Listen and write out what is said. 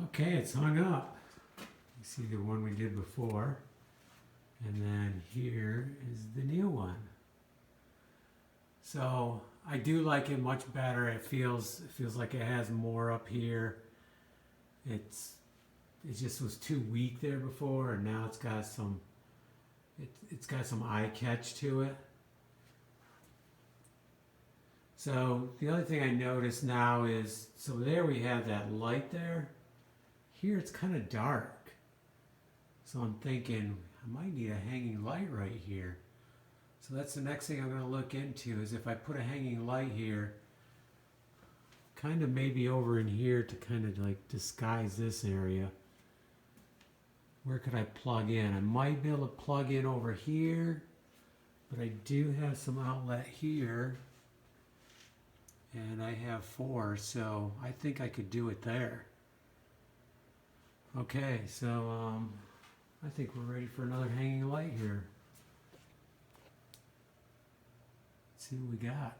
Okay, it's hung up. You see the one we did before. And then here is the new one. So I do like it much better. It feels like it has more up here. It just was too weak there before, and now it's got some eye catch to it. So the other thing I notice now is, so there we have that light there. Here it's kind of dark. So I'm thinking I might need a hanging light right here. So that's the next thing I'm going to look into, is if I put a hanging light here, kind of maybe over in here to kind of like disguise this area. Where could I plug in? I might be able to plug in over here, but I do have some outlet here. And I have 4, so I think I could do it there. Okay, so I think we're ready for another hanging light here. Let's see what we got.